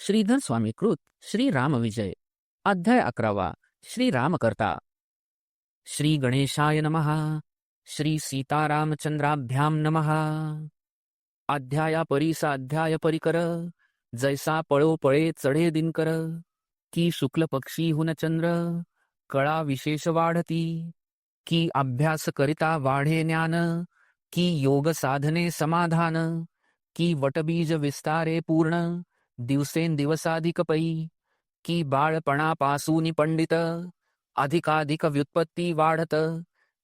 श्रीधर स्वामी कृत श्री रामविजय अध्याय 11 श्री रामकर्ता. श्री गणेशाय नमः. श्री सीतारामचंद्राभ्याम नमः. अध्याया परीसा अध्याय परिकर. जैसा पळो पळे चढे दिनकर. की शुक्ल पक्षी हुन चंद्र. कळा विशेष वाढती. की अभ्यास करिता वाढे ज्ञान. की योग साधने समाधान. की वटबीज विस्तारे पूर्ण. दिवसेंदिवसाधिक पै. की बाळपणापासून पंडित. अधिकाधिक व्युत्पत्ती वाढत.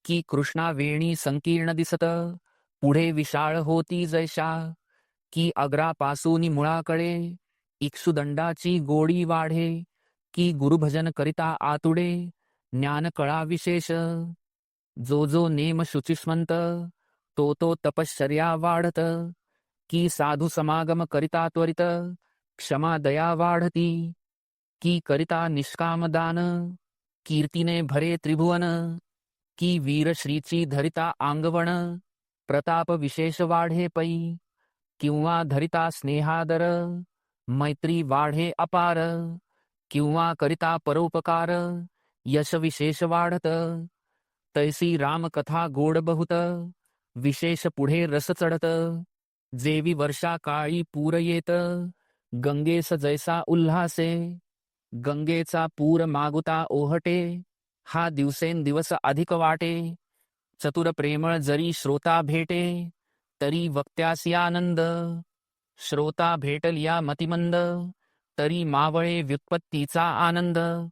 की कृष्णावेणी संकीर्ण दिसत. पुढे विशाळ होती जैशा. की अग्रापासून मुळाकडे. इक्षुदंडाची गोडी वाढे. की गुरुभजन करिता आतुडे. ज्ञान कळा विशेष. जो जो नेम शुचिस्मंत. तो तो तपश्चर्या वाढत. की साधु समागम करिता त्वरित. क्षमा दया वाढती. की करिता निष्काम दान. कीर्तीने भरे त्रिभुवन. की वीरश्रीची धरिता आंगवण. प्रताप विशेष वाढे पै. किंवा धरिता स्नेहादर. मैत्री वाढे अपार. किंवा करिता परोपकार. यश विशेष वाढत. तैसी रामकथा गोड बहुत. विशेष पुढे रस चढत. जेवी वर्षा काळी पूर येत. गंगेस जैसा उल्हासे. गंगेचा पूर मागुता ओहटे. हा दिवसेंदिवस अधिक वाटे. चतुर प्रेमळ जरी श्रोता भेटे. तरी वक्त्यासी आनंद. श्रोता भेटलिया मतिमंद. तरी मावळे व्युत्पत्तीचा आनंद.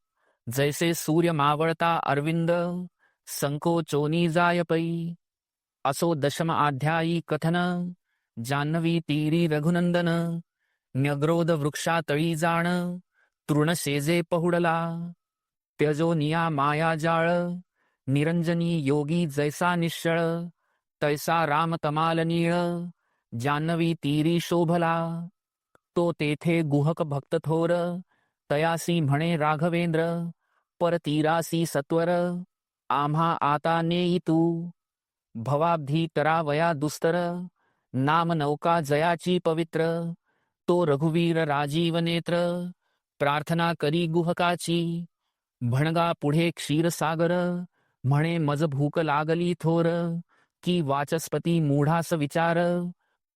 जैसे सूर्य मावळता अरविंद. संकोचोनी जाय पै. असो दशम अध्यायी कथन. जान्हवी तीरी रघुनंदन. न्यग्रोध वृक्षा तळी जाण. तृण शेजे पहुडला. त्यजोनिया माया जाळ. निरंजनी योगी जैसा निश्चळ. तैसा राम तमाल नीळ. जान्हवी तीरी शोभला. तो तेथे गुहक भक्त थोर. तयासी म्हणे राघवेंद्र. परतीरासी सत्वर. आम्हा आता नेई तू. भवाब्धी तरावया दुस्तर. नाम नौका जयाची पवित्र. तो रघुवीर राजीव नेत्र. प्रार्थना करी गुहकाची. भणगा पुढे क्षीरसागर. म्हणे मज भूक लागली थोर. की वाचस्पती मूढास विचार.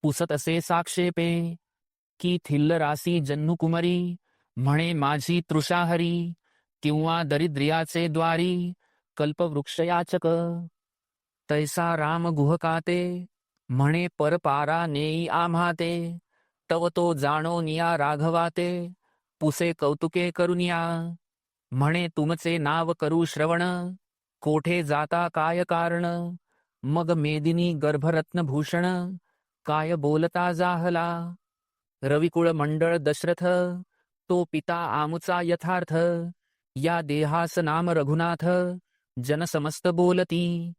पुसत असे साक्षेपे. की थिल्ल रासी जन्नुकुमरी. म्हणे माझी तृषाहरी. किंवा दरिद्रियाचे द्वारी. कल्पवृक्षयाचक. तैसा राम गुहकाते. म्हणे परपारा नेई आम्हाते. तव तो जाणो निया राघवाते. पुसे कौतुके करुनिया. म्हणे तुमचे नाव करू श्रवण. कोठे जाता काय कारण. मग मेदिनी गर्भरत्न भूषण. काय बोलता जाहला. रविकुळ मंडळ दशरथ. तो पिता आमुचा यथार्थ. या देहास नाम रघुनाथ. जन समस्त बोलती.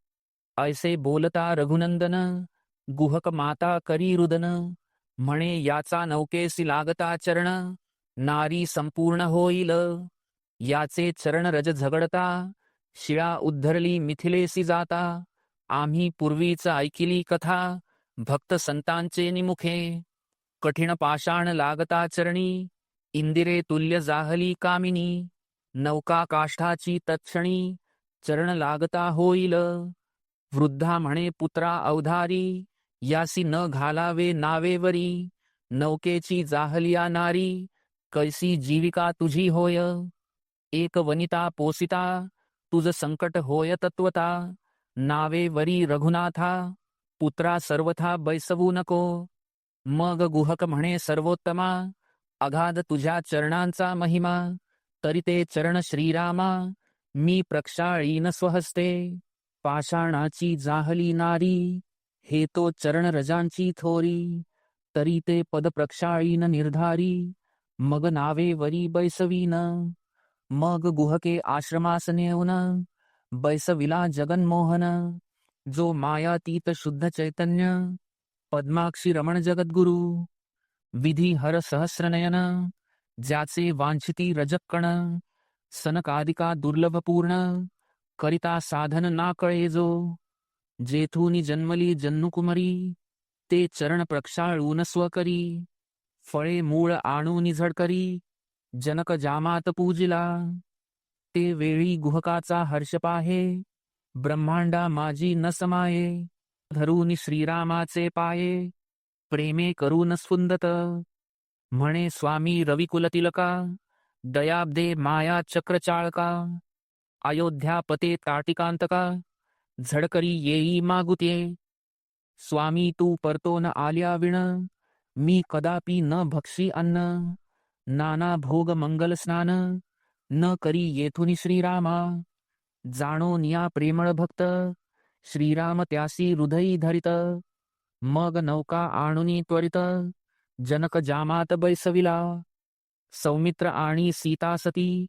ऐसे बोलता रघुनंदन. गुहक माता करी रुदन. म्हणे याचा नौकेसी लागता चरण. नारी संपूर्ण होईल. याचे चरण रज झगडता. शिळा उद्धरली मिथिलेसी जाता. आम्ही पूर्वीच ऐकिली कथा. भक्त संतांचे निमुखे. कठीण पाषाण लागता चरणी. इंदिरे तुल्य जाहली कामिनी. नौका काष्ठाची तत्क्षणी. चरण लागता होईल. वृद्धा म्हणे पुत्रा अवधारी. यासी न घालावे नावेवरी. नौकेची जाहलिया नारी. कैसी जीविका तुझी होय. एक वनिता पोसिता. तुझ संकट होय तत्वता. नावेवरी रघुनाथा. पुत्रा सर्वथा बैसवू नको. मग गुहक म्हणे सर्वोत्तमा. अगाध तुझ्या चरणांचा महिमा. तरी ते चरण श्रीरामा. मी प्रक्षाळीन स्वहस्ते. पाषाणाची जाहली नारी. हे तो चरण रजांची थोरी. तरी ते पद प्रक्षाळीन निर्धारी. मग नावेवरी बैसवीन. मग गुहके आश्रमास नेऊन. बैसविला जगन्मोहन. जो मायातीत शुद्ध चैतन्य. पद्माक्षी रमण जगद्गुरु. विधी हर सहस्रनयन. ज्याचे वांछिती रजक्कण. सनकादिका दुर्लभ पूर्ण. करिता साधन ना कळे जो. जेथूनी जन्मली जन्नुकुमरी. ते चरण प्रक्षाळून स्वकरी. फळे मूळ आणून झडकरी, जनक जामात पूजिला. ते वेळी गुहकाचा हर्ष पाहे, ब्रह्मांडा माझी न समाये. धरून श्रीरामाचे पाये, प्रेमे करून स्फुंदत. म्हणे स्वामी रविकुल तिलका, दयाब्दे माया चक्र चाळका. अयोध्यापते ताटिकांतका, झडकरी येई मागुते. स्वामी तू परतो न आल्या विण, मी कदापि न भक्षी अन्न. नाना भोग मंगल स्नान, न करी येथुनी श्रीरामा. जाणो निया प्रेमळ भक्त, श्रीराम त्यासी हृदयी धरित. मग नौका आणुनी त्वरित, जनक जामात बैसविला. सौमित्र आणि सीता सती,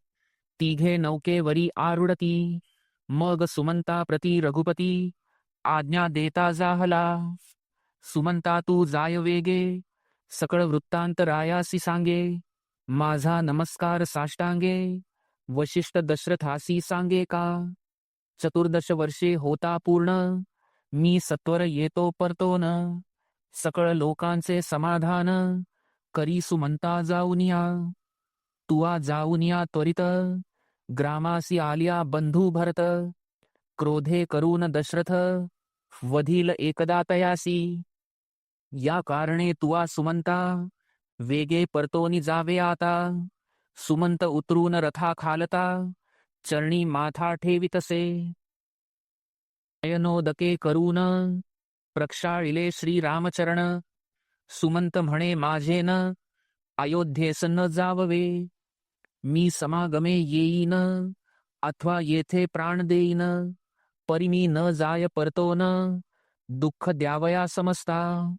तिघे नौकेवरी आरुडती. मग सुमंता प्रति रघुपती, आज्ञा देता जाहला. सुमंता तू जाय वेगे, सकळ वृत्तांत रायासी सांगे. माझा नमस्कार साष्टांगे, वशिष्ठ दशरथासी सांगे का. 14 वर्षे होता पूर्ण, मी सत्वर येतो परतोन. सकळ लोकांचे समाधान, करी सुमंता जाऊनिया. तुआ जाऊनिया त्वरित, ग्रामासी आलिया बंधू भरत. क्रोधे करून दशरथ, वधील एकदा तयासी. या कारणे तुआ सुमंता, वेगे परतोनी जावे आता. सुमंत उतरून रथा खालता, चरणी माथा ठेवितसे. नयनोदके करून, प्रक्षाळिले श्रीरामचरण. सुमंत म्हणे माझेन, अयोध्येस न जाववे. मी समागमे येईन, अथवा येथे प्राण देईन. परी मी न जाय परतोन, दुःख द्यावया समजता.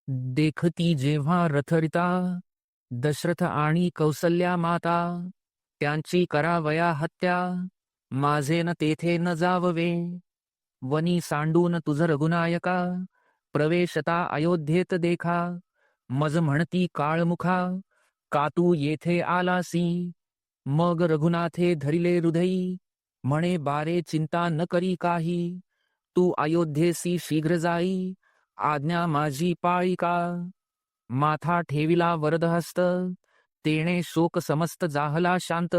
देखती जेव्हा रथरिता, दशरथ आणि कौसल्या माता. त्यांची करावया हत्या, माझेन तेथे न जाववे. वनी सांडून तुझ रघुनायका, प्रवेशता अयोध्येत देखा. मज म्हणती काळमुखा, का तू येथे आलासी. मग रघुनाथे धरिले हृदयी, म्हणे बारे चिंता न करी काही. तू अयोध्येसी शीघ्र जाई, आज्ञा माझी पाळी का. माथा ठेविला वरदहस्त, तेणे शोक समस्त जाहला शांत.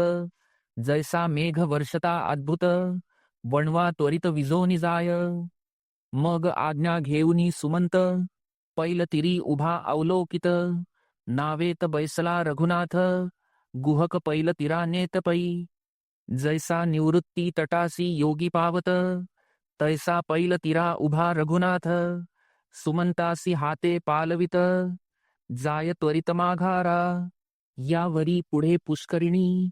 जैसा मेघ वर्षता अद्भुत, वणवा त्वरित विजोनी जाय. मग आज्ञा घेऊनी सुमंत, पैल तिरी उभा अवलोकित. नावेत बैसला रघुनाथ, गुहक पैल तिरा नेत पै. जैसा निवृत्ती तटासी योगी पावत, तैसा पैल तिरा उभा रघुनाथ. सुमंतासी हाते पालवित, जाय त्वरित माघारा. यावरी पुढे पुष्करिणी,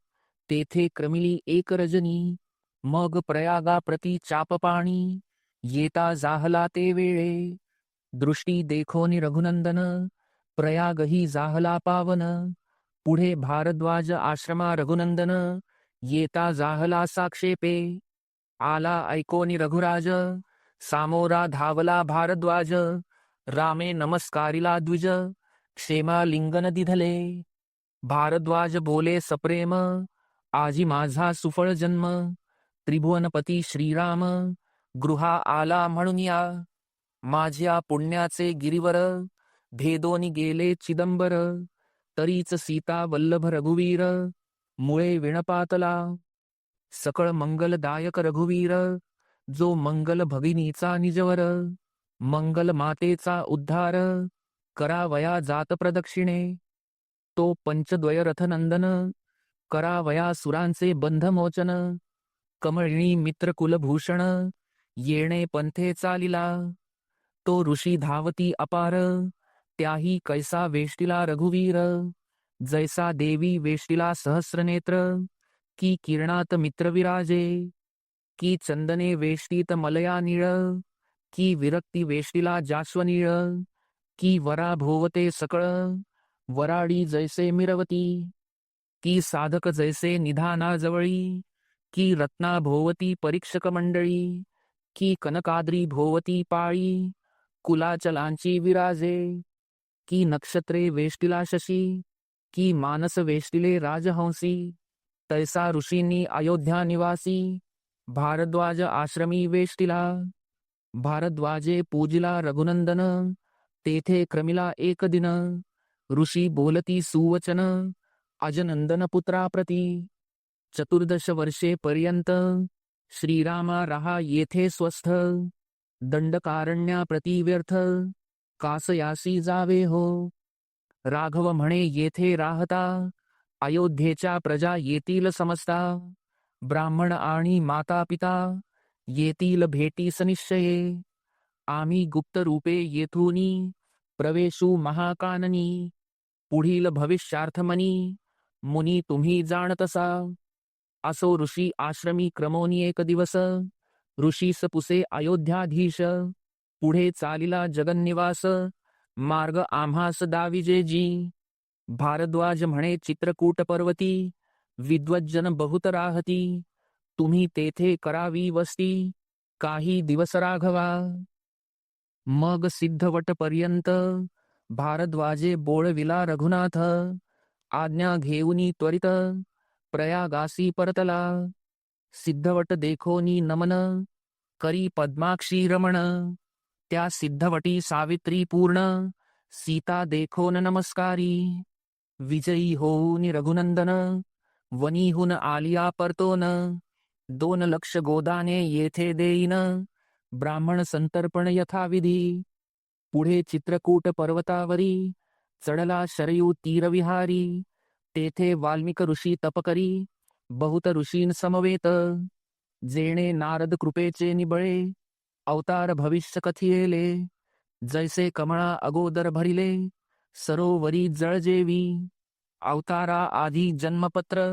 तेथे क्रमिली एक रजनी. मग प्रयागा प्रति चापपाणी, येता जाहला ते वेळे. दृष्टी देखोनी रघुनंदन, प्रयागही जाहला पावन. पुढे भारद्वाज आश्रमा रघुनंदन, येता जाहला साक्षेपे. आला ऐकोनी रघुराज, सामोरा धावला भारद्वाज. रामे नमस्कारिला द्विज, क्षेमा लिंगन दिधले. भारद्वाज बोले सप्रेम, आजी माझा सुफळ जन्म. त्रिभुवनपती श्रीराम, गृहा आला म्हणून या. माझ्या पुण्याचे गिरीवर, भेदोनी गेले चिदंबर. तरीच सीता वल्लभ रघुवीर, मुळे विणपातला. सकळ मंगलदायक रघुवीर, जो मंगल भगिनीचा निजवर. मंगल मातेचा उद्धार, करावया जात प्रदक्षिणे. तो पंचद्वय रथनंदन, करावया सुरांचे बंधमोचन. कमळिणी मित्र कुलभूषण, येणे पंथे चालिला. तो ऋषी धावती अपार, त्याही कैसा वेष्टिला रघुवीर. जैसा देवी वेष्टिला सहस्रनेत्र, की किरणात मित्र विराजे. की चंदने वेष्टीत मलया निळ, की विरक्ती वेष्टिला जास्वनीळ. की वरा भोवते सकळ, वराडी जैसे मिरवती. की साधक जैसे निधानाजवळी, की रत्ना भोवती परीक्षक मंडळी. की कनकाद्री भोवती पाळी, कुलाचलांची विराजे. की नक्षत्रे वेष्टिला शशी, की मानस वेष्टिले राजहंसी. तैसा ऋषींनी अयोध्या निवासी, भारद्वाज आश्रमी वेष्टिला. भारद्वाजे पूजिला रघुनंदन, तेथे क्रमिला एक दिन. ऋषी बोलती सुवचन अजनंदन पुत्राप्रती. 14 वर्षे पर्यंत श्रीरामा राहा येथे स्वस्थ. दंडकारण्याप्रती व्यर्थ कासयासी जावे हो. राघव म्हणे येथे राहता अयोध्येच्या प्रजा येतील समजता. ब्राह्मण आणि माता पिता येतील भेटीस निश्चये. आम्ही गुप्त रूपे येथूनी प्रवेशू महाकाननी. पुढील भविष्यार्थमनी मुनी तुम्ही जाणतसा. असो ऋषी आश्रमी क्रमोनी एक दिवस. ऋषीस पुसे अयोध्याधीश. पुढे चालिला जगन्निवास मार्ग आम्हास दाविजे जी. भारद्वाज म्हणे चित्रकूट पर्वती विद्वज्जन बहुत राहती. तुम्ही तेथे करावी वस्ती काही दिवस राघवा. मग सिद्धवट पर्यंत भारद्वाजे बोळविला रघुनाथ. आज्ञा घेऊनी त्वरित प्रयागासी परतला. सिद्धवट देखोनी नमन करी पद्माक्षी रमण. त्या सिद्धवटी सावित्री पूर्ण सीता देखोन नमस्कारी. विजयी होऊन रघुनंदन वनीहून आलिया परतोन. 2 लक्ष गोदाने येथे देईन ब्राह्मण संतर्पण यथाविधी. पुढे चित्रकूट पर्वतावरी चढला शरयू तीरविहारी. तेथे वाल्मिक ऋषी तपकरी बहुत ऋषीन समवेत. जेणे नारद कृपेचे निबळे अवतार भविष्य कथियेले. जैसे कमळा अगोदर भरिले सरोवरी जळजेवी. अवतारा आधी जन्मपत्र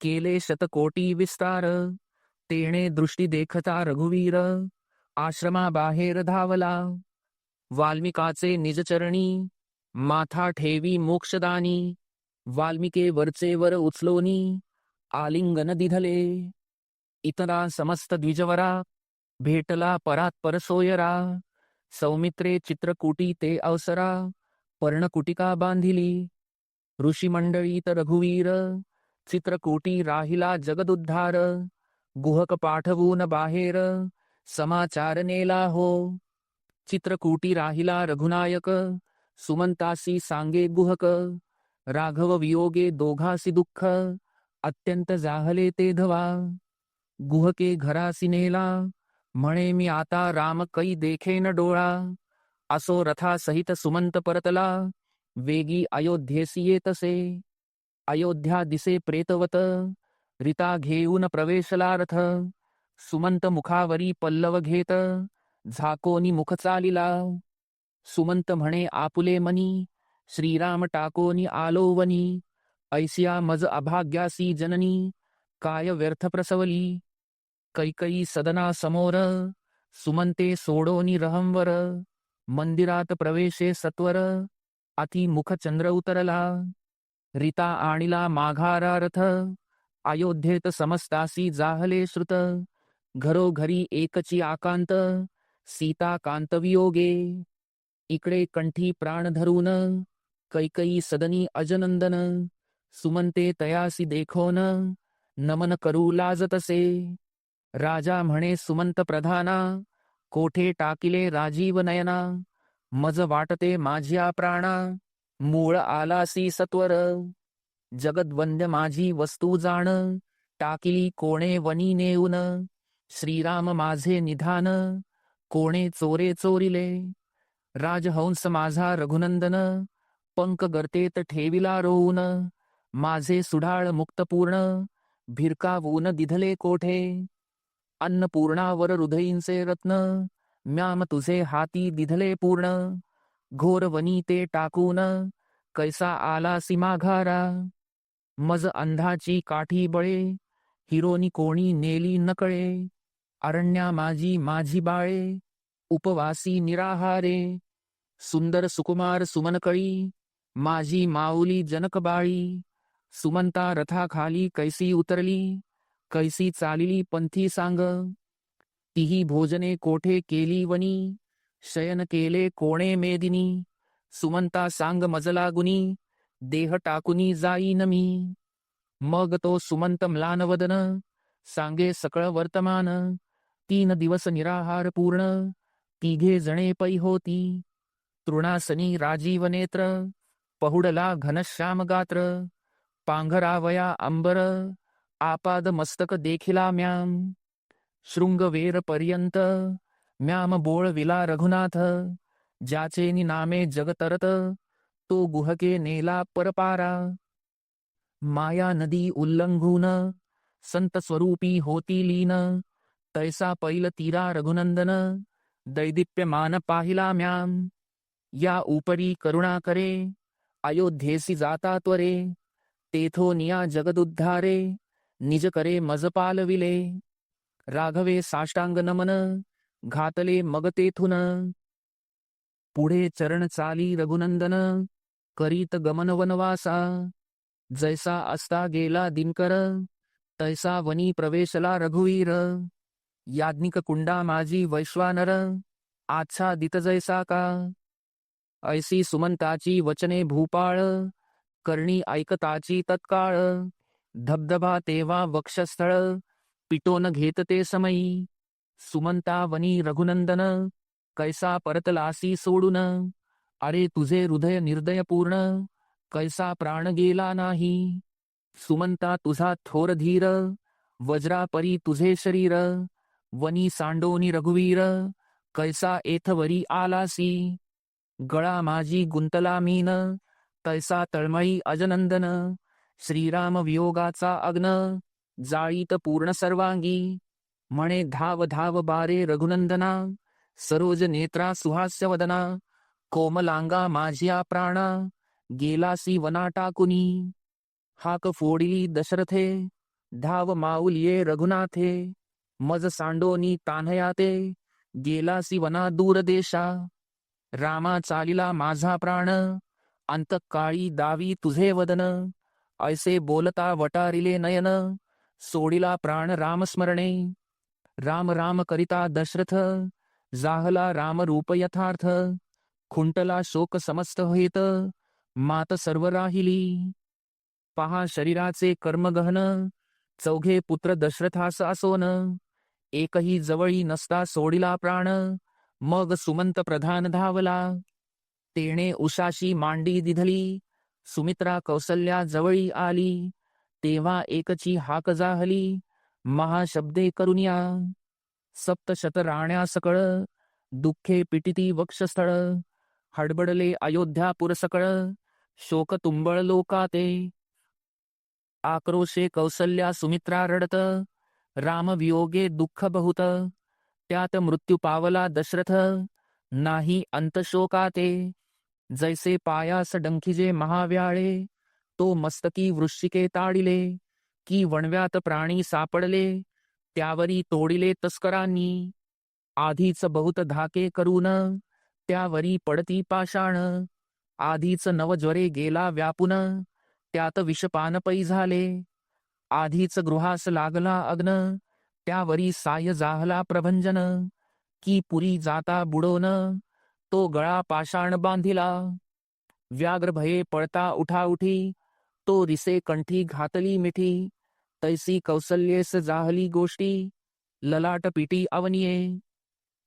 केले शतकोटी विस्तार. तेणे दृष्टी देखता रघुवीर आश्रमा बाहेर धावला. वाल्मिकाचे निजचरणी माथा ठेवी मोक्षदानी. वाल्मिके वरचे वर उचलोनी आलिंगन दिधले. इतरा समस्त द्विजवरा भेटला परात परसोयरा. सौमित्रे चित्रकूटी ते अवसरा पर्णकुटिका बांधिली. ऋषीमंडळीत रघुवीर चित्रकूटी राहिला जगदुद्धार. गुहक पाठवून बाहेर समाचार नेला हो. चित्रकूटी राहिला रघुनायक सुमंतासी सांगे गुहक. राघव वियोगे दोघासी दुःख अत्यंत जाहले ते धवा. गुहके घरासी नेला म्हणे मी आता राम कै देखेन डोळा. असो रथा सहित सुमंत परतला वेगी अयोध्येसी येतसे. अयोध्या दिसे प्रेतवत रीता घेऊन प्रवेशला रथ. सुमंत मुखावरी पल्लव घेत झाकोनी मुख चालिला. सुमंत म्हणे आपुले मनी श्रीराम टाकोनी आलो वनी. ऐसिया मज अभाग्यासी जननी काय व्यर्थ प्रसवली. कैकई सदना समोर सुमंते सोडोनी रहंवर. मंदिरात प्रवेशे सत्वर अति मुख चंद्र उतरला. रीता आणिला माघारा रथ अयोध्येत समस्तासी जाहले श्रुत. घरोघरी एकची आकांत सीता कांत वियोगे. इकडे कंठी प्राण धरून कैकई सदनी अजनंदन. सुमंते तयासी देखोन नमन करू लाजतसे. राजा म्हणे सुमंत प्रधाना कोठे टाकिले राजीव नयना. मज वाटते माझ्या प्राणा मूळ आलासी सत्वर. जगद्वंद्य माझी वस्तू जाण टाकिली कोणे वनी नेऊन. श्रीराम माझे निधान कोणे चोरे चोरिले. राजहंस माझा रघुनंदन पंक गर्तेत ठेविला रोवून. माझे सुढाळ मुक्तपूर्ण भिरकावून दिधले कोठे. अन्नपूर्णावर हृदयींचे रत्न म्याम तुझे हाती दिधले पूर्ण. घोर वनी ते टाकून कैसा आला माघारा. मज अंधाची काठी बळे हिरोनी कोणी नेली नकळे. अरण्या माझी माझी बाळे उपवासी निराहारे. सुंदर सुकुमार सुमनकळी माझी माऊली जनक बाळी. सुमंता रथाखाली कैसी उतरली कैसी चालिली पंथी सांग. तिही भोजने कोठे केली वनी शयन केले कोणे मेदिनी. सुमंता सांग मजला गुनी देह टाकुनी जाईन मी. मग तो सुमंत म्लानवदन सांगे सकळ वर्तमान. 3 दिवस निराहार पूर्ण तिघे जणे पै होती. तृणासनी राजीव नेत्र पहुडला घनश्याम गात्र, पांघरावया अंबर, आपाद मस्तक देखिला म्याम. शृंगवेर पर्यंत म्याम बोळविला रघुनाथ, ज्याचे नामे जगतरत, तो गुहके नेला परपारा. माया नदी उल्लंघून संत स्वरूपी होती लीन, तैसा पैल तीरा रघुनंदन, दैदिप्यमान पाहिला म्याम. या उपरी करुणा करे, अयोध्येसी जाता त्वरे, तेथो निया जगदुद्धारे, निज करे मज पालविले. राघवे साष्टांग नमन, घातले मग तेथून, पुढे चरण चाली रघुनंदन, करीत गमन वनवासा. जैसा असता गेला दिनकर, तैसा वनी प्रवेशला रघुवीर. याज्ञिक कुंडा माझी वैश्वानर, आच्छादित जैसा का. ऐसी सुमंताची वचने भूपाळ, करणी ऐकताची तत्काळ. धबधबा तेव्हा वक्षस्थळ, पिटोन घेत ते समयी. सुमंता वनी रघुनंदन, कैसा परतलासी सोडून. अरे तुझे हृदय निर्दय पूर्ण, कैसा प्राण गेला नाही. सुमंता तुझा थोर धीर, वज्रापरी तुझे शरीर. वनी सांडोनी रघुवीर, कैसा एथवरी आलासी. गळा माझी गुंतला मीन, तैसा तळमळी अजनंदन. श्रीराम वियोगाचा अग्न, जाळीत पूर्ण सर्वांगी. म्हणे धाव धाव बारे रघुनंदना, सरोज नेत्रा सुहास्य वदना. कोमलांगा माझ्या प्राणा, गेलासी वना टाकुनी. हाक फोडिली दशरथे, धाव माऊलिये रघुनाथे. मज सांडोनी तान्हयाते, गेलासी वना दूर देशा. रामा चालिला माझा प्राण, अंतकाळी दावी तुझे वदन. ऐसे बोलता वटारिले नयन, सोडिला प्राण रामस्मरणे. राम राम करिता दशरथ, जाहला राम रूप यथार्थ. खुंटला शोक समस्त हेत, मात सर्व राहिली. पहा शरीराचे कर्म गहन, चौघे पुत्र दशरथास असोन. एकही जवळी नसता सोडिला प्राण, मग सुमंत प्रधान धावला. तेणे उषाशी मांडी दिधली, सुमित्रा कौसल्या जवळी आली. तेव्हा एकची हाक जाहली, महाशब्दे करुनिया. सप्तशत राण्या सकळ, दुःखे पिटिती वक्षस्थळ. हडबडले अयोध्यापुर सकळ, शोक तुंबळ लोकाते. आक्रोशे कौसल्या सुमित्रा रडत, राम वियोगे दुःख बहुत. त्यात मृत्यू पावला दशरथ, नाही अंत शोकाते. जैसे पायास डंखिजे महाव्याळे, तो मस्तकी वृश्चिके ताडिले. की वणव्यात प्राणी सापडले, त्यावरी तोडिले तस्करांनी. आधीच बहुत धाके करून, त्यावरी पडती पाषाण. आधीच नवज्वरे गेला व्यापून, त्यात विषपान पै झाले. आधीच गृहास लागला अग्न, त्यावरी साय जाहला प्रभंजन. की पुरी जाता बुडोन, तो गळा पाषाण बांधिला. व्याघ्र भये पळता उठा उठी, तो रिसे कंठी घातली मिठी. तैसी कौसल्येस जाहली गोष्टी, ललाट पिटी अवनिये.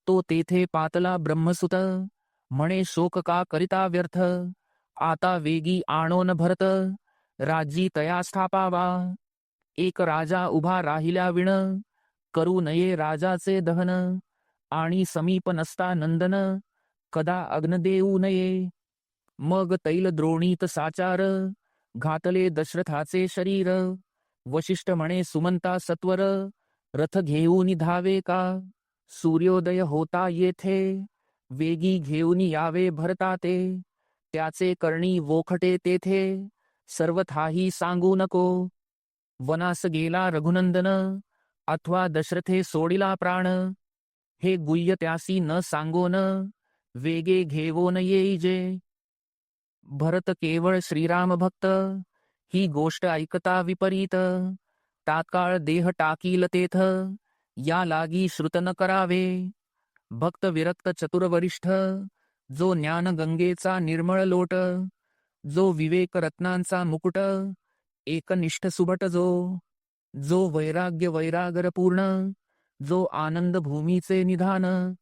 तो तेथे पातला ब्रह्मसुत, म्हणे शोक का करिता व्यर्थ. आता वेगी आणोन भरत, राज्यी तया स्थापावा. एक राजा उभा राहिल्या विण, करू नये राजाचे दहन. आणि समीप नसता नंदन, कदा अग्न देऊ नये. मग तैल द्रोणीत साचार, घातले दशरथाचे शरीर. वशिष्ठ म्हणे सुमंता सत्वर, रथ घेऊन धावे का. सूर्योदय होता येथे, वेगी घेऊन यावे भरता ते. त्याचे करणी वोखटे तेथे, सर्वथाही सांगू नको. वनास गेला रघुनंदन, अथवा दशरथे सोडिला प्राण. हे गुह्य त्यासी न सांगोन, वेगे घेवोन येईजे. भरत केवळ श्रीराम भक्त, ही गोष्ट ऐकता विपरीत. तात्काळ देह टाकील तेथ, या लागी श्रुत न करावे. भक्त विरक्त चतुर वरिष्ठ, जो ज्ञान गंगेचा निर्मळ लोट. जो विवेक रत्नांचा मुकुट, एकनिष्ठ सुभट जो वैराग्य वैरागर पूर्ण. जो आनंद भूमीचे निधान,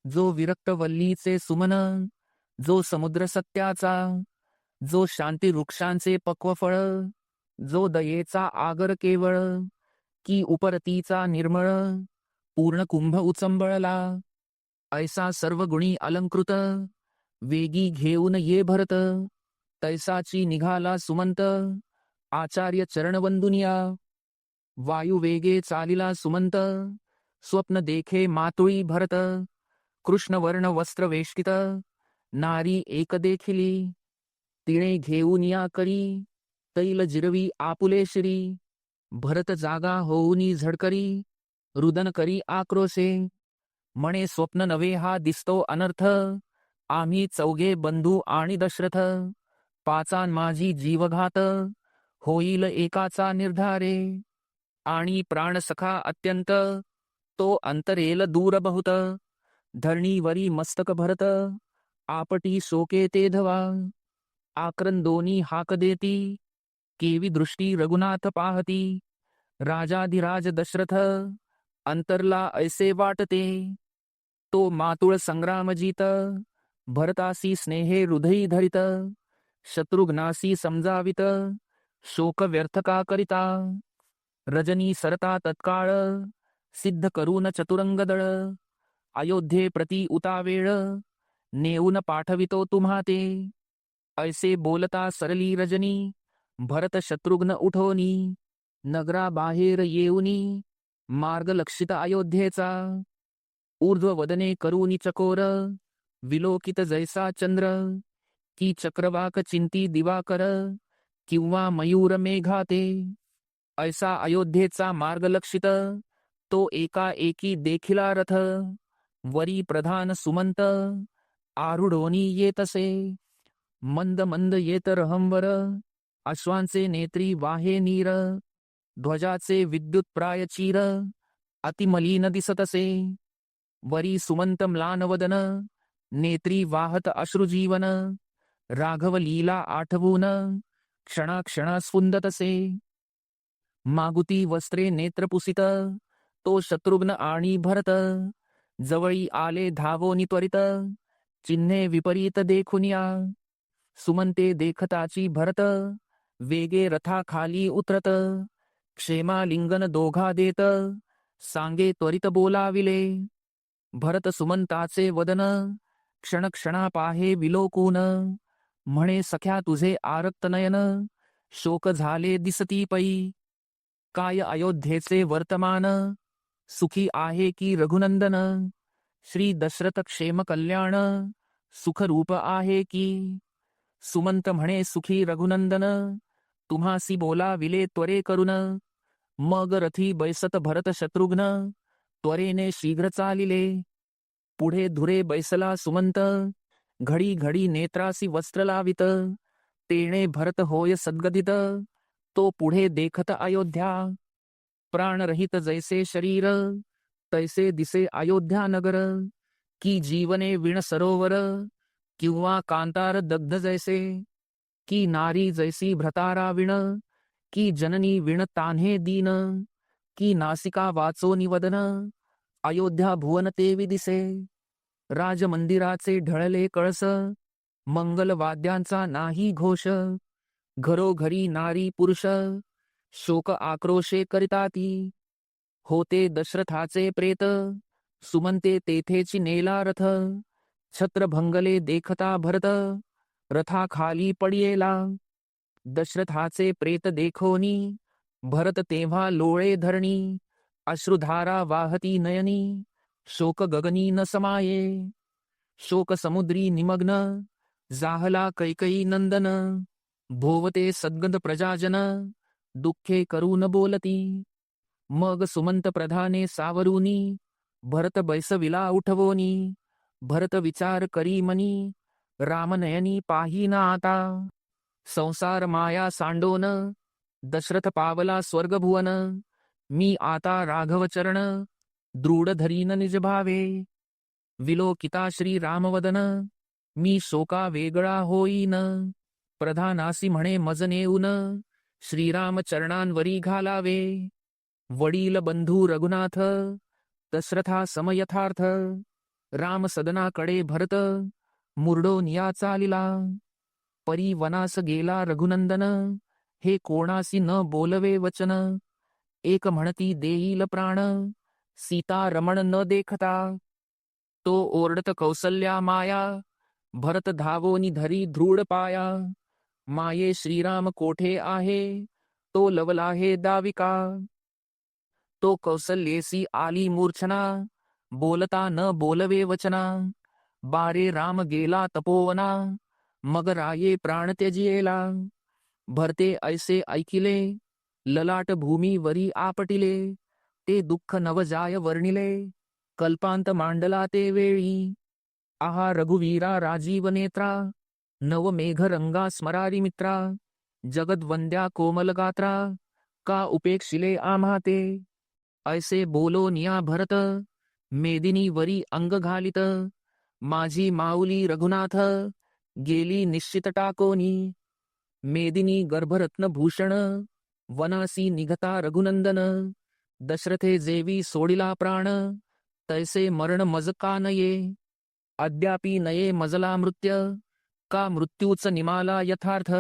जो विरक्त वल्लीचे सुमन. जो समुद्र सत्याचा, जो शांती वृक्षांचे पक्व फळ, जो दयेचा आगर केवळ, की उपरतीचा निर्मळ, पूर्ण कुंभ उचंबळला. ऐसा सर्व गुणी अलंकृत, वेगी घेऊन ये भरत. तैसाची निघाला सुमंत, आचार्य चरणवंदुनिया. वायू वेगे चालिला सुमंत, स्वप्न देखे मातुळी भरत. कृष्णवर्ण वस्त्र वेष्टित, नारी एक देखिली. तिने घेऊन या करी, तैल जिरवी आपुले शिरी. भरत जागा होऊनी झडकरी, रुदन करी आक्रोशे. म्हणे स्वप्न नवे हा दिसतो अनर्थ, आम्ही चौघे बंधू आणि दशरथ. पाचान माझी जीवघात, होईल एकाचा निर्धारे. आणि प्राणसखा अत्यंत, तो अंतरेल दूर बहुत. धरणीवरी मस्तक भरत, आपटी शोके ते धवा. आक्रंदोनी हाक देती, केवी दृष्टी रघुनाथ पाहती. राजाधिराज दशरथ, अंतरला ऐसे वाटते. तो मातुळ संग्रामजीत, भरतासी स्नेहे हृदयी धरित. शत्रुघ्नासी समजावित, शोक व्यर्थ का करिता. रजनी सरता तत्काळ, सिद्ध करून चतुरंगदळ. अयोध्ये प्रति उतावेळ, नेऊन पाठवितो तुम्हा ते. ऐसे बोलता सरली रजनी, भरत शत्रुघ्न उठोनी. नगराबाहेर येऊनी, मार्ग लक्षित अयोध्येचा. ऊर्ध्व वदने करूनी चकोर, विलोकित जैसा चंद्र. की चक्रवाक चिंती दिवाकर, किंवा मयूर मेघाते. ऐसा अयोध्येचा मार्ग लक्षित, तो एका एकी देखिला रथ. वरी प्रधान सुमंत, आरुढोनी येतसे. मंद मंद येत रहंवर, अश्वांचे नेत्री वाहे नीर. ध्वजाचे विद्युत प्रायचीर, अतिमलीन दिसतसे. वरी सुमंत म्लानवदन, नेत्री वाहत अश्रुजीवन. राघव लीला आठवून, क्षणाक्षणा स्फुंदतसे. मागुती वस्त्रे नेत्रपुसित, तो शत्रुघ्न आणि भरत. जवळी आले धावोनी त्वरित, चिन्हे विपरीत देखुनिया. सुमंते देखताची भरत, वेगे रथा खाली उतरत. क्षेमालिंगन दोघा देत, सांगे त्वरित बोलाविले. भरत सुमंताचे वदन, क्षणक्षणा पाहे विलोकून. म्हणे सख्या तुझे आरक्त नयन, शोक झाले दिसती पै. काय अयोध्येचे वर्तमान, सुखी आहे की रघुनंदन. श्री दशरथ क्षेम कल्याण, सुखरूप आहे की. सुमंत म्हणे सुखी रघुनंदन, तुम्हासी बोलाविले त्वरे करून. मग रथी बैसत भरत शत्रुघ्न, त्वरेने शीघ्र चालिले. पुढे धुरे बैसला सुमंत, घडी घडी नेत्रासी वस्त्र लावित. तेणे भरत होय सद्गदित, तो पुढे देखत अयोध्या. प्राणरहित जैसे शरीर, तैसे दिसे अयोध्या नगर. की जीवने विण सरोवर, किंवा कांतार दग्ध जैसे. की नारी जैसी भ्रतारा विण, की जननी विण तान्हे दीन. की नासिका वाचो निवदन, अयोध्या भुवन तेवी दिसे. राजमंदिराचे ढळले कळस, मंगल वाद्यांचा नाही घोष. घरोघरी नारी पुरुष, शोक आक्रोशे करिताती. होते दशरथाचे प्रेत, सुमंते तेथेची नेला रथ. छत्र भंगले देखता भरत, रथा खाली पडियेला. दशरथाचे प्रेत देखोनी, भरत तेव्हा लोळे धरणी. अश्रुधारा वाहती नयनी, शोक गगनी न समाये. शोक समुद्री निमग्न, जाहला कैकयी नंदन. भोवते सद्गद प्रजाजन, दुःखे करून बोलती. मग सुमंत प्रधाने सावरूनी, भरत बैसविला उठवोनी. भरत विचार करी मनी, रामनयनी पाहीना आता. संसार माया सांडोन, दशरथ पावला स्वर्गभुवन. मी आता राघव चरण, दृढ धरीन निज भावे. विलोकिता श्री रामवदन, मी शोका वेगळा होईन. प्रधानासी म्हणे मज नेऊन, श्रीराम चरणांवरी घालावे. वडील बंधू रघुनाथ, दशरथा समयथार्थ. राम सदनाकडे भरत, मुरडोन या चालिला. परी वनास गेला रघुनंदन, हे कोणासी न बोलवे वचन, एक म्हणती देईल प्राण, सीता रमण न देखता, तो ओरडत कौसल्या माया, भरत धावोनी धरी दृढ पाया, माये श्रीराम कोठे आहे, तो लवला हे दाविका, तो कौसल्येसी आली मूर्छना, बोलता न बोलवे वचना, बारे राम गेला तपोवना, मग राये प्राण त्यजियेला, भरते ऐसे ऐकिले, ललाट भूमी वरी आपटिले, ते दुःख नवजाय वर्णिले, कल्पांत मांडला ते वेळी, आहा रघुवीरा राजीव नेत्रा, नव मेघ रंगा स्मरारी मित्रा, जगदवंद्या कोमल गात्रा, का उपेक्षिले आम्हा ते, ऐसे बोलो निया भरत, मेदिनी वरी अंग घालित, माझी माऊली रघुनाथ, गेली निश्चित टाकोनी, मेदिनी गर्भरत्न भूषण, वनासी निघता रघुनंदन, दशरथे जेवी सोडिला प्राण, तैसे मरण मज का नये, अद्यापि नये मजला मृत्य, का मृत्यूच निमाला यथार्थ,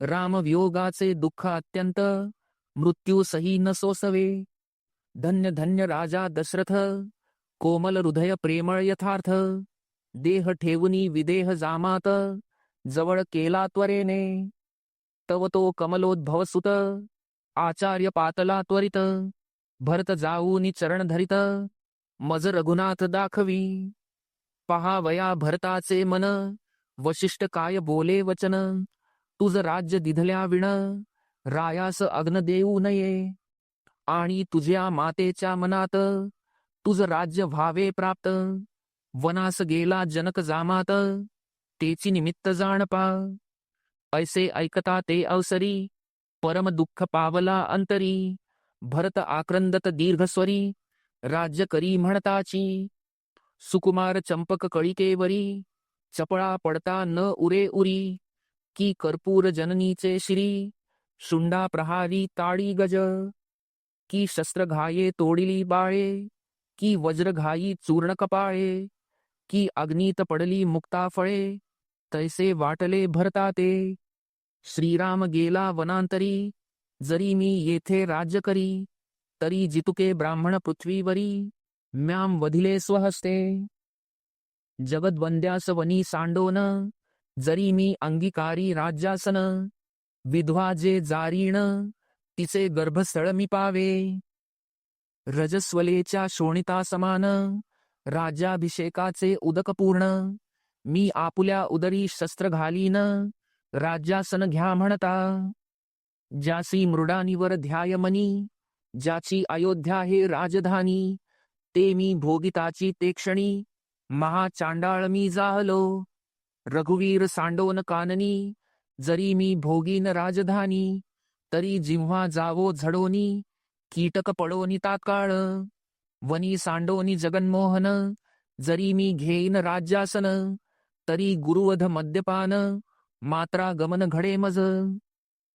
राम वियोगाचे दुःख अत्यंत, मृत्यू सही न सोसवे, धन्य धन्य राजा दशरथ, कोमल हृदय प्रेमळ यथार्थ, देह ठेवुनी विदेह जामात, जवळ केला त्वरेने, तव तो कमलोद्भव सुत, आचार्य पातला त्वरित, भरत जाऊनी चरण धरित, मज रघुनाथ दाखवी, पहावया भरताचे मन, वशिष्ठ काय बोले वचन, तुझ राज्य दिधल्या विण, रायास अग्न देऊ नये, आणि तुझ्या मातेच्या मनात, तुझ राज्य व्हावे प्राप्त, वनास गेला जनक जामात, तेची निमित्त जाणपा, ऐसे ऐकता ते अवसरी, परम दुःख पावला अंतरी, भरत आक्रंदत दीर्घस्वरी, राज्य करी म्हणताची, सुकुमार चंपक कळिकेवरी, चपळा पडता न उरे उरी, की कर्पूर जननीचे श्री, शुंडा प्रहारी ताळी गज, की शस्त्र घाये तोडिली बाळे, की वज्र घाई चूर्ण कपाळे, की अग्नीत पडली मुक्ता फळे, तैसे वाटले भरता ते, श्रीराम गेला वनांतरी, जरी मी येथे राज्य करी, तरी जितुके ब्राह्मण पृथ्वीवरी, म्याम वधिले स्वहस्ते, जगदवंद्यास वनी सांडोन, जरी मी अंगीकारी राज्यासन, विधवा जे जारीण, तिचे गर्भस्थळ मी पावे, रजस्वलेच्या शोणिता समान, राज्याभिषेकाचे उदक पूर्ण, मी आपुल्या उदरी शस्त्र घालीन, राज्यासन घ्या म्हणता, ज्यासी मृडानीवर ध्याय मनी, ज्याची अयोध्या हे राजधानी, ते मी भोगिताची ते क्षणी, महाचांडाळ मी जाहलो, रघुवीर सांडोन काननी, जरी मी भोगीन राजधानी, तरी जिव्हा जावो झडोनी, कीटक पडोनी तात्काळ, वनी सांडोनी जगन्मोहन, जरी मी घेईन राज्यासन, तरी गुरुवध मद्यपान, मात्रा गमन घडे मज,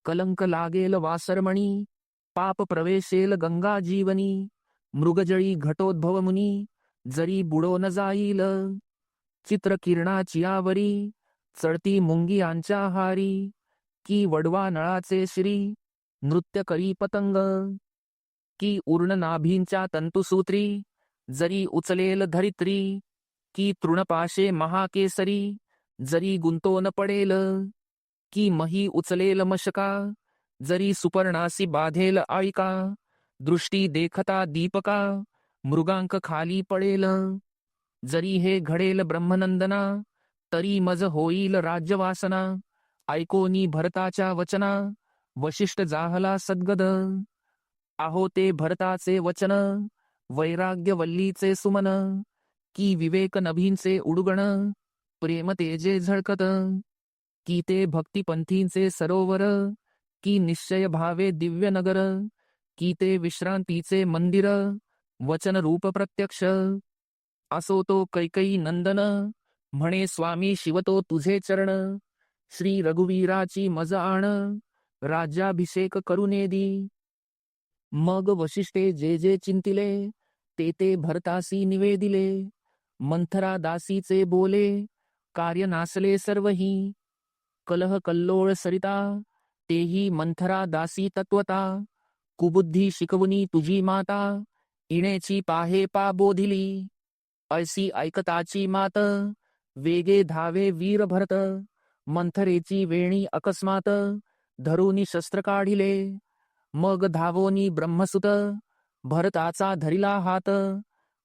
कलंक लागेल वासरमणी, पाप प्रवेशेल गंगा जीवनी, मृगजळी घटोद्भव मुनी, जरी बुडो न जाईल, चित्र किरणाची आवरी, चढती मुंगी यांच्या हारी, की वडवा नळाचे श्री, नृत्य करी पतंग, की उर्ण नाभींच्या तंतुसूत्री, जरी उचलेल धरित्री, की तृणपाशे महाकेसरी, जरी गुंतो न पडेल, की मही उचलेल मशका, जरी सुपर्णासी बाधेल आळिका, दृष्टी देखता दीपका, मृगांक खाली पडेल, जरी हे घडेल ब्रह्मनंदना, तरी मज होईल राज्यवासना, ऐकोनी भरताच्या वचना, वशिष्ठ जाहला सद्गद, आहो ते भरताचे वचन, वैराग्य वल्लीचे सुमन, की विवेक नभींचे उडगण, प्रेम तेजे झळकत, की ते भक्तिपंथींचे सरोवर, की निश्चय भावे दिव्य नगर, की ते विश्रांतीचे मंदिर, वचन रूप प्रत्यक्ष, असो तो कैकई नंदन, म्हणे स्वामी शिवतो तुझे चरण, श्री रघुवीराची मज आण, राज्याभिषेक करुनेदी, मग वशिष्ठे जे जे चिंतिले, ते ते भरतासी निवेदिले, मंथरा दासीचे बोले, कार्य नासले सर्वही, कलह कल्लोळ सरिता तेही मंथरा दासी तत्वता कुबुद्धी शिकवुनी तुझी माता इणेची पाहे पा बोधिली ऐसी ऐकताची मात वेगे धावे वीर भरत मंथरेची वेणी अकस्मात धरुनी शस्त्र काढिले मग धावोनी ब्रह्मसुत भरताचा धरिला हात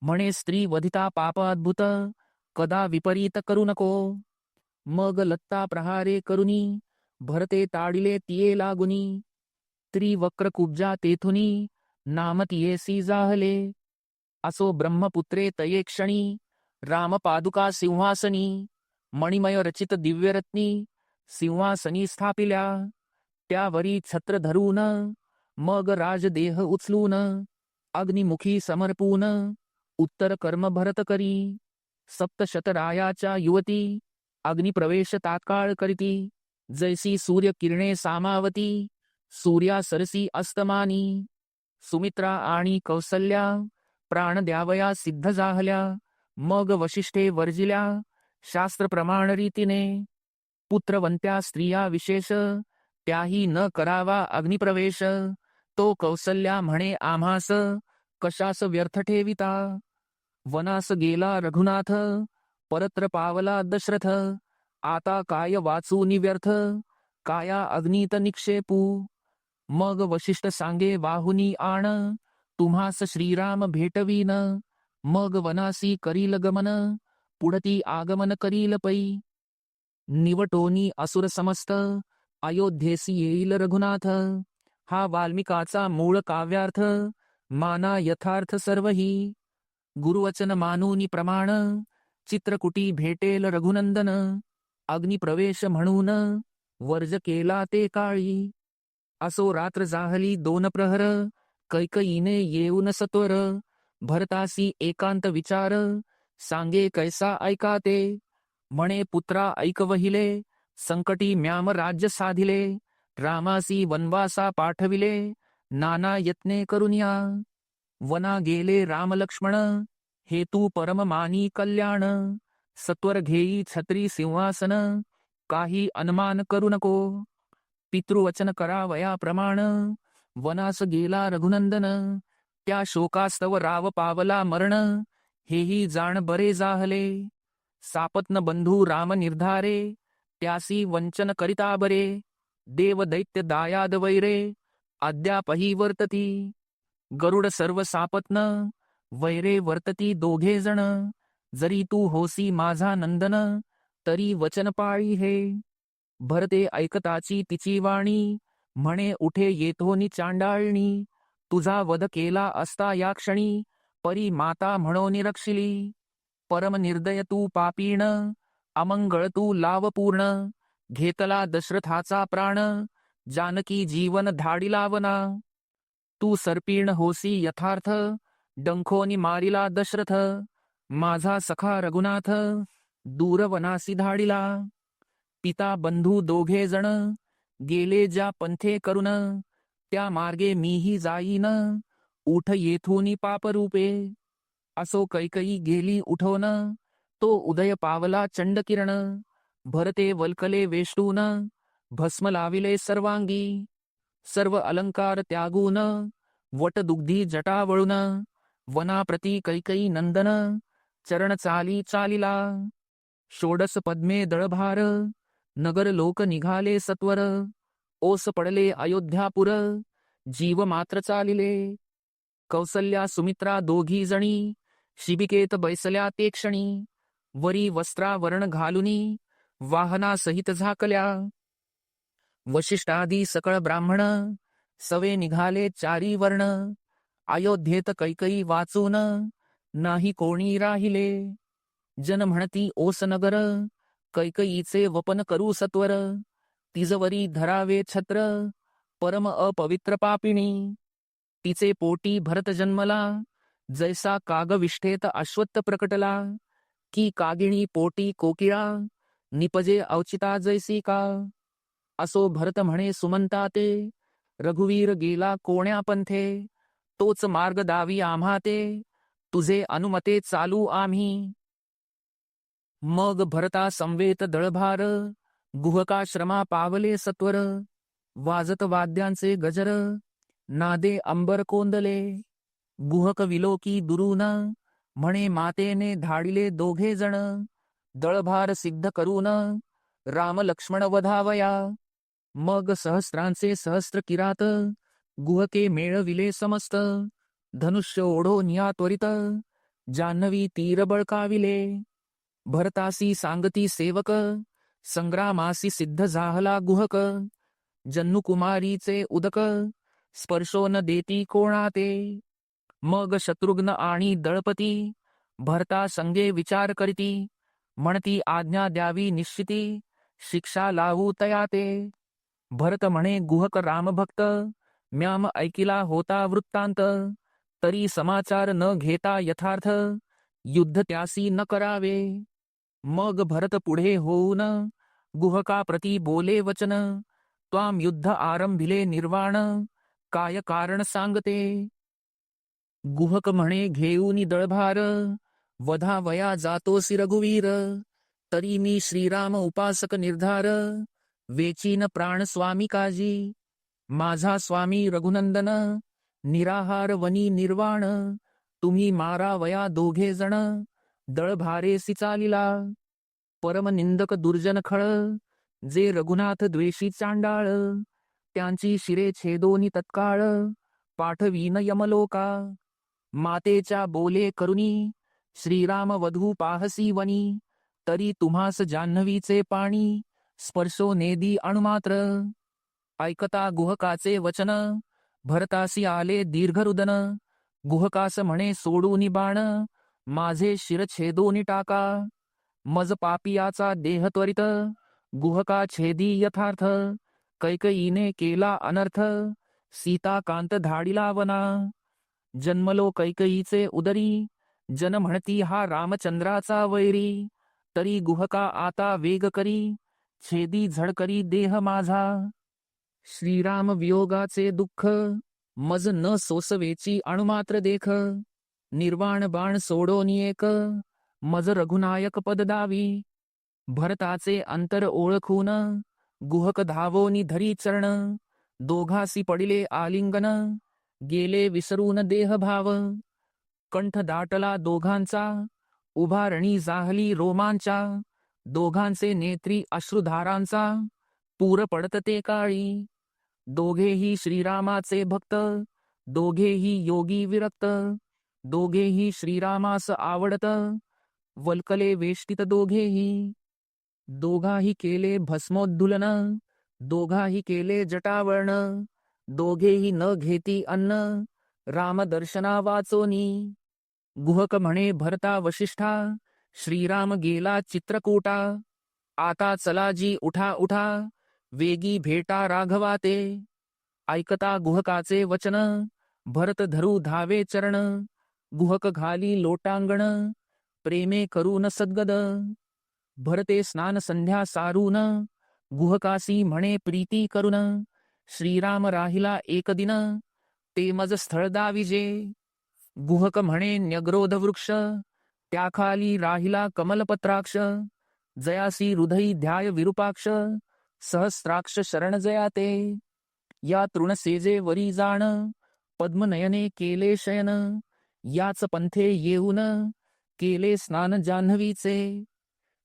म्हणे स्त्री वधिता पाप अद्भुत कदा विपरीत करू नको मग लत्ता प्रहारे करुनी भरते ताडिले तिये लागुनी त्रिवक्र कुब्जा तेथुनी नाम तियेसी जाहले असो ब्रह्मपुत्रे तये क्षणी रामपादुका सिंहासनी मणिमय रचित दिव्यरत्नी सिंहासनी स्थापिल्या त्यावरी छत्र धरून मग राजदेह उचलून अग्निमुखी समर्पून उत्तर कर्म भरत करी सप्तशतरायाच्या युवती अग्निप्रवेश तात्काळ करीती जैसी सूर्य किरणे सामावती सूर्या सरसी अस्तमानी सुमित्रा आणि कौसल्या प्राण द्यावया सिद्ध जाहल्या मग वशिष्ठे वर्जिल्या शास्त्र प्रमाण रीतीने पुत्रवंत्या स्त्रिया विशेष त्याही न करावा अग्निप्रवेश तो कौसल्या म्हणे आम्हास कशास व्यर्थ ठेविता वनास गेला रघुनाथ परत्र पावला दशरथ आता काय वाचू निव्यर्थ काया अग्नीत निक्षेपू मग वशिष्ठ सांगे वाहुनी आण तुम्हास श्रीराम भेटवीन मग वनासी करील गमन पुढती आगमन करील पै निवटोनी असुर समस्त अयोध्येसी येईल रघुनाथ हा वाल्मिकाचा मूळ काव्यार्थ माना यथार्थ सर्वही गुरुवचन मानूनी प्रमाण चित्रकुटी भेटेल रघुनंदन अग्निप्रवेश म्हणून वर्ज केला ते काळी असो रात्र जाहली 2 प्रहर कैकईने येऊन सत्वर भरतासी एकांत विचार सांगे कैसा ऐका ते म्हणे पुत्रा ऐक वहिले संकटी म्याम राज्य साधिले रामासी वनवासा पाठविले नाना यत्ने करुनिया वना गेले राम लक्ष्मण हेतू परम मानी कल्याण सत्वर घेई छत्री सिंहासन काही अनुमान करू नको पितृवचन करावया प्रमाण वनास गेला रघुनंदन त्या शोकास्तव राव पावला मरण हेही जाण बरे जाहले सापत्न बंधू राम निर्धारे त्यासी वंचन करिता बरे देव दैत्य दायाद वैरे अद्यापही वर्तती गरुड सर्व सापत्न वैरे वर्तती दोघे जण जरी तू होसी माझा नंदन तरी वचन पाळी हे भरते ऐकताची तिची वाणी म्हणे उठे येथोनी चांडाळणी तुझा वध केला असता या क्षणी परी माता म्हणो निरक्षिली परम निर्दय तू पापीण अमंगळ तू लाव पूर्ण घेतला दशरथाचा प्राण जानकी जीवन धाडी लावना तू सर्पीण होसी यथार्थ डंखोनी मारिला दशरथ माझा सखा रघुनाथ दूरवनासी धाडिला पिता बंधू दोघे जण गेले ज्या पंथे करून त्या मार्गे मीही जाईन उठ येथूनी पापरूपे असो कैकई गेली उठवून तो उदय पावला चंडकिरण भरते वल्कले वेष्टून भस्म लाविले सर्वांगी सर्व अलंकार त्यागून वटदुग्धी जटा वळून वनाप्रती कैकई नंदन चरण चाली चालिला षोडस पद्मे दळभार नगर लोक निघाले सत्वर ओस पडले अयोध्यापुर जीव मात्र चालिले कौसल्या सुमित्रा दोघी जणी शिबिकेत बैसल्या ते क्षणी वरी वस्त्रावरण घालुनी वाहना सहित झाकल्या वशिष्ठादी सकळ ब्राह्मण सवे निघाले 4 वर्ण अयोध्येत कैकई वाचून नाही कोणी राहिले जन म्हणती ओस नगर कैकईचे वपन करू सत्वर तिजवरी धरावे छत्र परम अपवित्र पापिणी तिचे पोटी भरत जन्मला जैसा कागविष्ठेत अश्वत्थ प्रकटला की कागिणी पोटी कोकिळा निपजे अवचिता जैसी का असो भरत म्हणे सुमंता ते रघुवीर गेला कोण्या पंथे तोच मार्ग दावी आम्हा ते तुझे अनुमते चालू आम्ही मग भरता संवेत दळभार गुहकाश्रमा पावले सत्वर, वाजत वाद्यांचे गजर, नादे अंबर कोंदले. गुहक विलोकी दुरून, म्हणे मातेने धाडिले दोघे जण. दळभार सिद्ध करून, राम लक्ष्मण वधावया. मग सहस्रांचे सहस्त्र किरात, गुहके मेळविले समस्त. धनुष्य ओढोन या त्वरित, जान्हवी तीर बळकाविले. भरतासी सांगती सेवक, संग्रामासी सिद्ध झाला गुहक. जन्नुकुमारीचे उदक, स्पर्शो न देती कोणाते. मग शत्रुघ्न आणि दळपती, भरता संगे विचार करीती. म्हणती आज्ञा द्यावी निश्चिती, शिक्षा लावू तयाते. भरत म्हणे गुहक रामभक्त, म्याम ऐकिला होता वृत्तांत. तरी समाचार न घेता यथार्थ, युद्ध त्यासी न करावे. मग भरत पुढे होऊन, गुहका प्रती बोले वचन. त्वाम युद्ध आरंभिले निर्वाण, काय कारण सांगते. गुहक म्हणे घेऊनी दळभार, वधावया जातोसी रघुवीर. तरी मी श्रीराम उपासक निर्धार, वेचीन प्राण स्वामी काजी. माझा स्वामी रघुनंदन, निराहार वनी निर्वाण. तुम्ही मारावया दोघे जण, दळभारेसी चालिला. परमनिंदक दुर्जन खळ, जे रघुनाथ द्वेषी चांडाळ. त्यांची शिरे छेदोनी तत्काळ, पाठवीन यमलोका. मातेच्या बोले करुनी, श्रीराम वधू पाहसी वनी. तरी तुम्हास जान्हवीचे पाणी, स्पर्शो नेदी अणुमात्र. ऐकता गुहकाचे वचन, भरतासी आले दीर्घरुदन. गुहकास म्हणे सोडूनी बाण, माझे शिर छेदोनी टाका. मज पापियाचा देह त्वरित, गुहका छेदी यथार्थ. कैकयीने केला अनर्थ, सीता कांत धाडिला वना. जन्मलो कैकयीचे उदरी, जन म्हणती हा रामचंद्राचा वैरी. तरी गुहका आता वेग करी, छेदी झडकरी देह माझा. श्रीराम वियोगाचे दुःख, मज न सोसवेची अणुमात्र देख. निर्वाण बाण सोडोनी एक, मज रघुनायक पद दावी. भरताचे अंतर ओळखून, गुहक धावोनी धरी चरण. दोघासी पडिले आलिंगन, गेले विसरून देहभाव. कंठ दाटला दोघांचा, उभारणी जाहली रोमांचा. दोघांचे नेत्री अश्रुधारांचा, पूर पडत ते काळी. दोघेही श्रीरामाचे भक्त, दोघेही योगी विरक्त. दोघेही श्रीरामास आवडत, वल्कले वेष्टित दोघेही. दोघाही केले भस्मोद्धुलन, दोघाही केले जटावर्ण. दोघेही न घेती अन्न, रामदर्शना वाचोनी. गुहक म्हणे भरता वशिष्ठा, श्रीराम गेला चित्रकूटा. आता चलाजी उठा उठा, वेगी भेटा राघवाते. ऐकता गुहकाचे वचन, भरत धरू धावे चरण. गुहक घाली लोटांगण, प्रेमे करून सद्गद. भरते स्नान संध्या सारून, गुहकासी म्हणे प्रीती करून. श्रीराम राहिला एक दिन, ते मज स्थळ दाविजे. गुहक म्हणे न्यग्रोध वृक्ष, त्याखाली राहिला कमलपत्राक्ष. जयासी हृदयी ध्याय विरूपाक्ष, सहस्राक्ष शरण जयाते. या तृणसेजे वरी जाण, पद्मनयने केले शयन. याच पंथे येऊन, केले स्नान जान्हवीचे.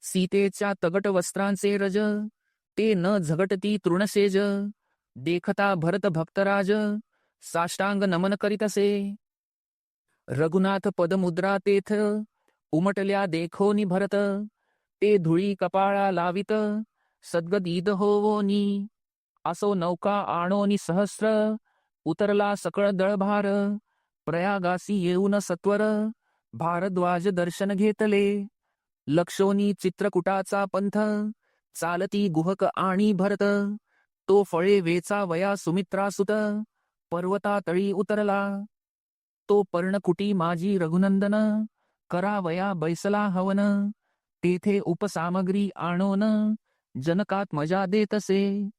सीतेच्या तगट वस्त्रांचे रज, ते न झगटती तृणसेज. देखता भरत भक्तराज, साष्टांग नमन करीतसे. रघुनाथ पदमुद्रा तेथ, उमटल्या देखोनी भरत. ते धुळी कपाळा लावित, सद्गदीद होवोनी. असो नौका आणोनी सहस्र, उतरला सकळ दळभार. प्रयागासी येऊन सत्वर, भारद्वाज दर्शन घेतले. लक्षोनी चित्रकुटाचा पंथ, चालती गुहक आणि भरत. तो फळे वेचा वया सुमित्रासुत, पर्वतातळी उतरला. तो पर्णकुटी माझी रघुनंदन, करावया बैसला हवन. तेथे उपसामग्री आणोन, जनकात मजा देतसे.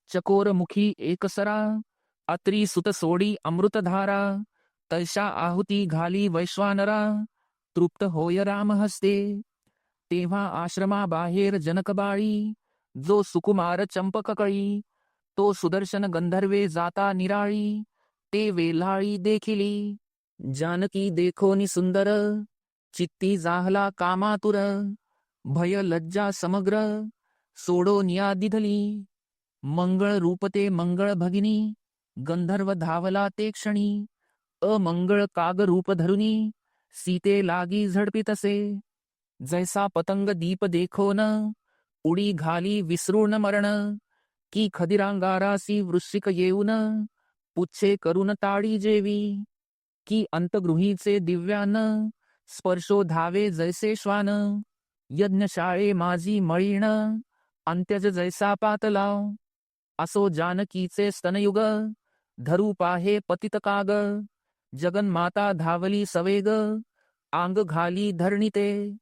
चकोरमुखी एकसरा, अत्री सुत सोडी अमृतधारा. तैशा आहुती घाली वैश्वानरा, तृप्त होय राम हस्ते. तेव्हा आश्रमा बाहेर जनकबाळी, जो सुकुमार चंपककळी, तो सुदर्शन गंधर्वे जाता निराळी, ते वेल्हाळी देखिली. जानकी देखोनी सुंदर, चित्ती जाहला कामातुर, भय लज्जा समग्र, सोडोनिया दिधली. मंगळ रूपते मंगळ भगिनी, गंधर्व धावला ते क्षणी, अमंगळ काग रूप धरुनी, सीते लागी झडपितसे. जैसा पतंग दीप देखोन, उडी घाली विसरून मरण, की खदिरांगारासी वृश्चिक येऊन, पुच्छे करून ताडी जेवी. की अंतगृहीचे दिव्यान, स्पर्शो धावे जैसे श्वान, यज्ञशाळे माझी मळीण, अंत्यज जैसा पातलाव. असो जानकीचे स्तनयुग, धरू पाहे पतित काग, जगन्माता धावली सवेग, आंग घाली धरणीते.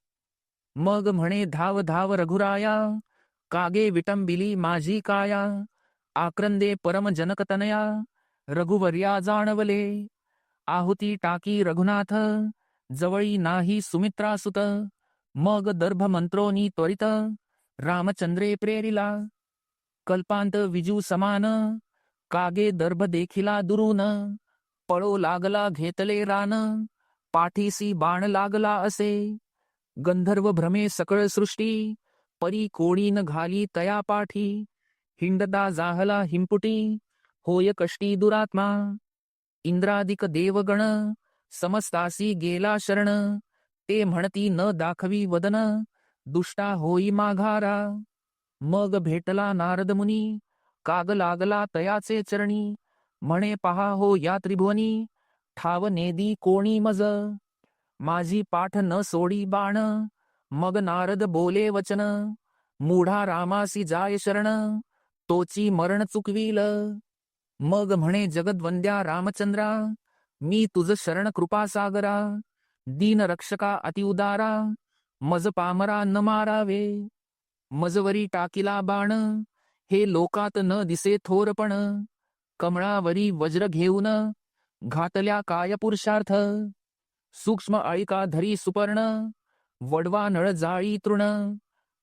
मग म्हणे धाव धाव रघुराया, कागे विटंबिली माझी काया, आक्रंदे परम जनकतनया, रघुवर्या जाणवले. आहुती टाकी रघुनाथ, जवळी नाही सुमित्रासुत, मग दर्भ मंत्रोनी त्वरित, रामचंद्रे प्रेरिला. कल्पांत विजू समान, कागे दर्भ देखिला दुरून, पळो लागला घेतले रान, पाठीसी बाण लागला असे. गंधर्व भ्रमे सकळ सृष्टी, परी कोळीन घाली तया पाठी, हिंडता जाहला हिंपुटी, होय कष्टी दुरात्मा. इंद्रादिक देवगण, समस्तासी गेला शरण, ते म्हणती न दाखवी वदन, दुष्टा होई माघारा. मग भेटला नारद मुनी, काग लागला तयाचे चरणी, म्हणे पहा हो या त्रिभुवनी, ठाव नेदी कोणी मज. माझी पाठ न सोडी बाण, मग नारद बोले वचन, मूढा रामासी जाय शरण, तोची मरण चुकविल. मग म्हणे जगद्वंद्या रामचंद्रा, मी तुझ शरण कृपा सागरा, दीन रक्षका अतिउदारा, मज पामरा न मारावे. मजवरी टाकिला बाण, हे लोकात न दिसे थोरपण, कमळावरी वज्र घेऊन, घातल्या काय पुरुषार्थ. सूक्ष्म अळिका धरी सुपर्ण, वडवा नळ जाळी तृण,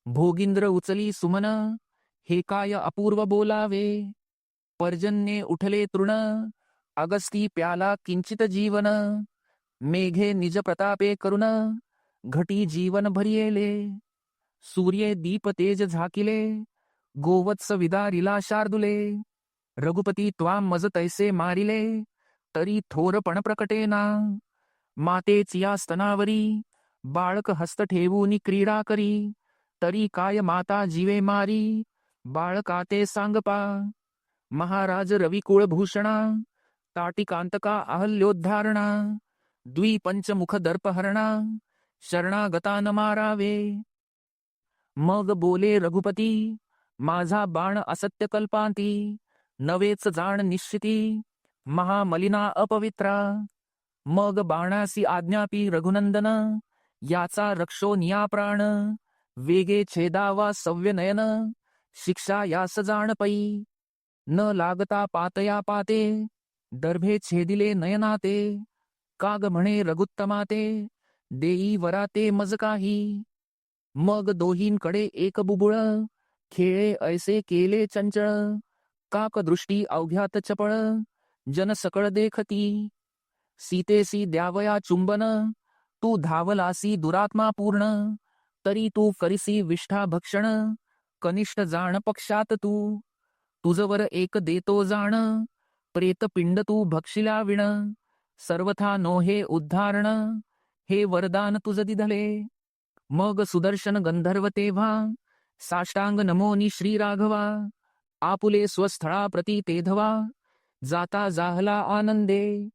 भोगिंद्र उचली सुमन, हे काय अपूर्व बोलावे. पर्जन्ये उठले तृण, अगस्ती प्याला किंचित जीवन, मेघे निज प्रतापे करुण, घटी जीवन भरियेले. सूर्ये दीप तेज झाकिले, गोवत्स विदारिला शार्दुले, रघुपती त्वाम मज तैसे मारिले, तरी थोरपण प्रकटेना. मातेच या स्तनावरी, बाळक हस्त ठेवून क्रीडा करी, तरी काय माता जीवे मारी, बाळकाते सांगपा. महाराज रविकुळभूषणा, ताटिकांतका अहल्योद्धारणा, द्विपंचमुख दर्पहरणा, शरणागता न मारावे. मग बोले रघुपती, माझा बाण असत्य कल्पांती, नवेच जाण निश्चिती, महामलिना अपवित्रा. मग बाणासी आज्ञापी रघुनंदन, याचा रक्षो निया प्राण, वेगे छेदावा सव्य नयन, शिक्षा यास जाण पै. न लागता पातया पाते, दर्भे छेदिले नयनाते, काग म्हणे रघुत्तमाते, देई वराते मज काही. मग दोहींकडे एक बुबुळ, खेळे ऐसे केले चंचळ, काक दृष्टी अवघ्यात चपळ, जन सकळ देखती. सीतेसी द्यावया चुंबन, तू धावलासी दुरात्मा पूर्ण, तरी तू करिसी विष्ठा भक्षण, कनिष्ठ जाण पक्षात तू. तुझवर एक देतो जाण, प्रेत पिंड तू भक्षिला विण, सर्वथा नोहे उद्धारण, हे वरदान तुझ दिधले. मग सुदर्शन गंधर्व तेव्हा, साष्टांग नमोनी श्री राघवा, आपुले स्वस्थळा प्रती तेधवा, जाता जाहला आनंदे.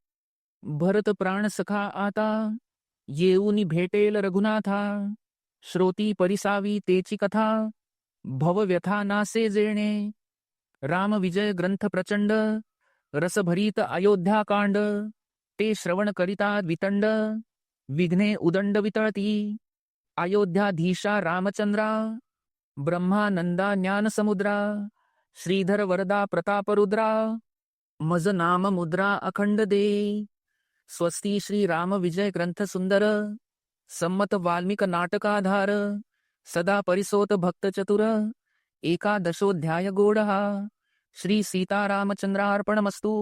भरत प्राण सखा आता, येऊनी भेटेल रघुनाथा, श्रोती परिसावी तेची कथा, भवव्यथा नासे जेणे. राम विजय ग्रंथ प्रचंड, रसभरीत अयोध्याकांड, ते श्रवण करिता वितंड, विघ्ने उदंड वितळती. अयोध्याधीशा रामचंद्रा, ब्रह्मानंदा ज्ञानसमुद्रा, श्रीधर वरदा प्रतापरुद्रा, मज नाम मुद्रा अखंड दे. स्वस्ती श्री राम विजय ग्रंथ सुंदर, संमत वाल्मिक नाटकाधार, सदा परिसोत भक्त चतुर, एकादशोऽध्याय गोडः श्री सीतारामचंद्रार्पणमस्तु।